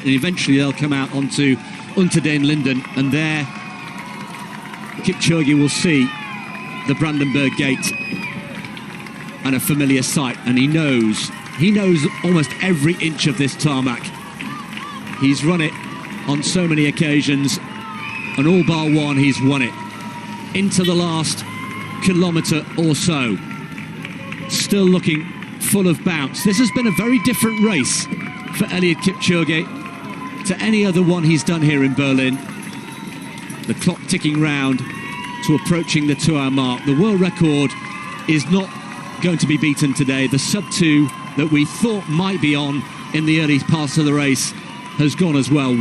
And eventually they'll come out onto Unter den Linden, and there Kipchoge will see the Brandenburg Gate and a familiar sight, and he knows almost every inch of this tarmac. He's run it on so many occasions, and all bar one he's won it. Into the last kilometre or so, still looking full of bounce. This has been a very different race for Eliud Kipchoge to any other one he's done here in Berlin. The clock ticking round to approaching the 2-hour mark. The world record is not going to be beaten today. The sub-2 that we thought might be on in the early parts of the race has gone as well,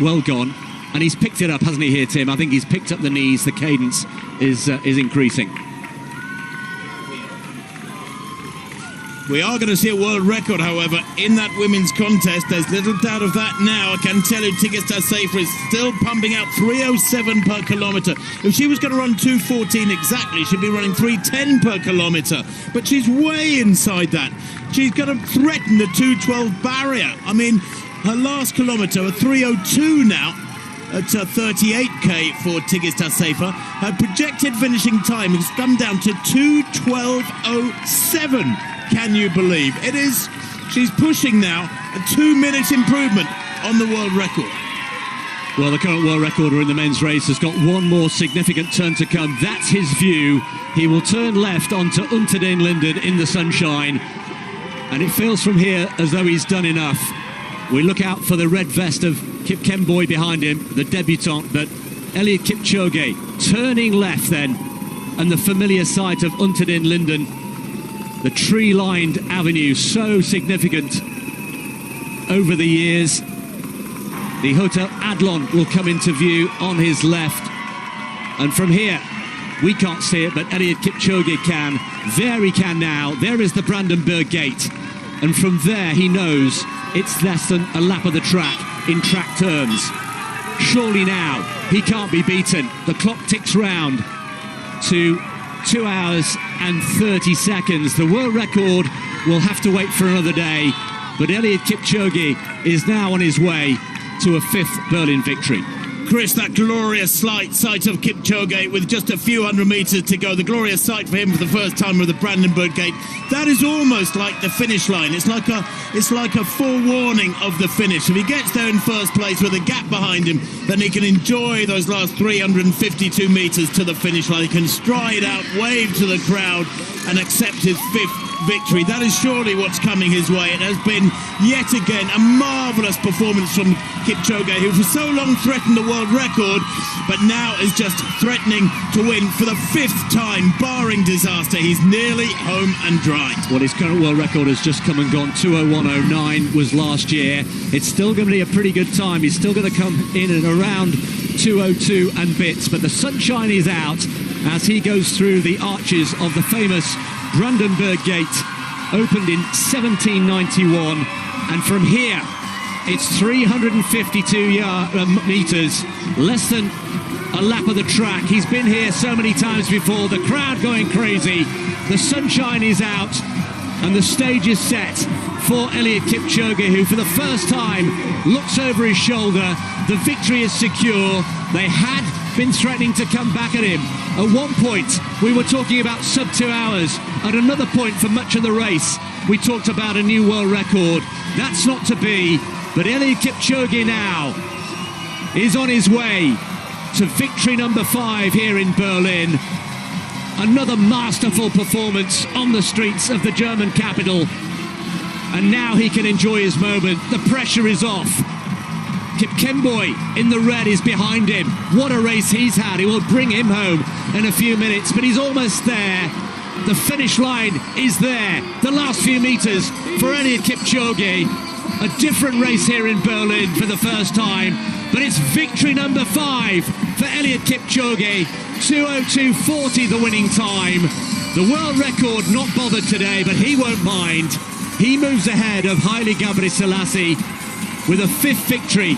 well gone. And he's picked it up, hasn't he here, Tim? I think he's picked up the knees. The cadence is increasing. We are going to see a world record, however, in that women's contest. There's little doubt of that now. I can tell you Tigst Assefa is still pumping out 3:07 per kilometre. If she was going to run 2:14 exactly, she'd be running 3:10 per kilometre. But she's way inside that. She's going to threaten the 2:12 barrier. I mean, her last kilometre, a 3:02 now, at 38k for Tigst Assefa. Her projected finishing time has come down to 2:12.07. Can you believe? It is, she's pushing now a 2-minute improvement on the world record. Well, the current world recorder in the men's race has got one more significant turn to come. That's his view. He will turn left onto Unter den Linden in the sunshine. And it feels from here as though he's done enough. We look out for the red vest of Kip Kemboy behind him, the debutant, but Eliud Kipchoge turning left then, and the familiar sight of Unter den Linden, the tree-lined avenue, so significant over the years. The Hotel Adlon will come into view on his left, and from here we can't see it, but Eliud Kipchoge can. There he can now. There is the Brandenburg Gate, and from there he knows it's less than a lap of the track in track terms. Surely now he can't be beaten. The clock ticks round to 2 hours and 30 seconds. The world record will have to wait for another day, but Eliud Kipchoge is now on his way to a 5th Berlin victory. Chris, that glorious sight of Kipchoge with just a few hundred metres to go, the glorious sight for him for the first time with the Brandenburg Gate, that is almost like the finish line. It's like a forewarning of the finish. If he gets there in first place with a gap behind him, then he can enjoy those last 352 metres to the finish line. He can stride out, wave to the crowd and accept his 5th victory. That is surely what's coming his way. It has been yet again a marvellous performance from Kipchoge, who for so long threatened the world record, but now is just threatening to win for the 5th time, barring disaster. He's nearly home and dry. Well, his current world record has just come and gone. 2:01.09 was last year. It's still going to be a pretty good time. He's still going to come in at around 2:02 and bits, but the sunshine is out as he goes through the arches of the famous Brandenburg Gate, opened in 1791, and from here it's 352 metres, less than a lap of the track. He's been here so many times before, the crowd going crazy, the sunshine is out, and the stage is set for Eliud Kipchoge, who for the first time looks over his shoulder. The victory is secure. They had been threatening to come back at him. At one point we were talking about sub 2 hours. At another point for much of the race we talked about a new world record. That's not to be, but Eliud Kipchoge now is on his way to victory number 5 here in Berlin. Another masterful performance on the streets of the German capital, and now he can enjoy his moment. The pressure is off. Kip Kemboy in the red is behind him. What a race he's had. It will bring him home in a few minutes, but he's almost there. The finish line is there. The last few metres for Eliud Kipchoge. A different race here in Berlin for the first time, but it's victory number 5 for Eliud Kipchoge. 2:02.40 the winning time. The world record not bothered today, but he won't mind. He moves ahead of Haile Gebrselassie with a 5th victory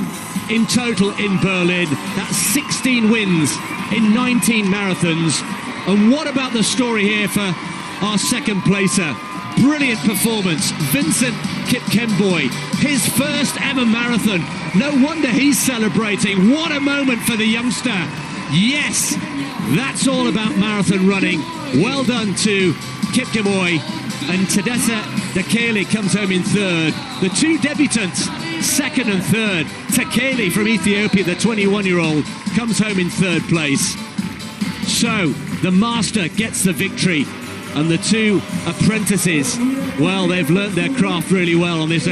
in total in Berlin. That's 16 wins in 19 marathons. And what about the story here for our second placer? brilliant performance. Vincent Kipkemboi, his first ever marathon. No wonder he's celebrating. What a moment for the youngster. Yes, that's all about marathon running. Well done to Kipkemboi. And Tadessa Dekele comes home in third. The two debutants, second and third. Tekele from Ethiopia, the 21-year-old, comes home in third place. So the master gets the victory, and the two apprentices, well, they've learnt their craft really well on this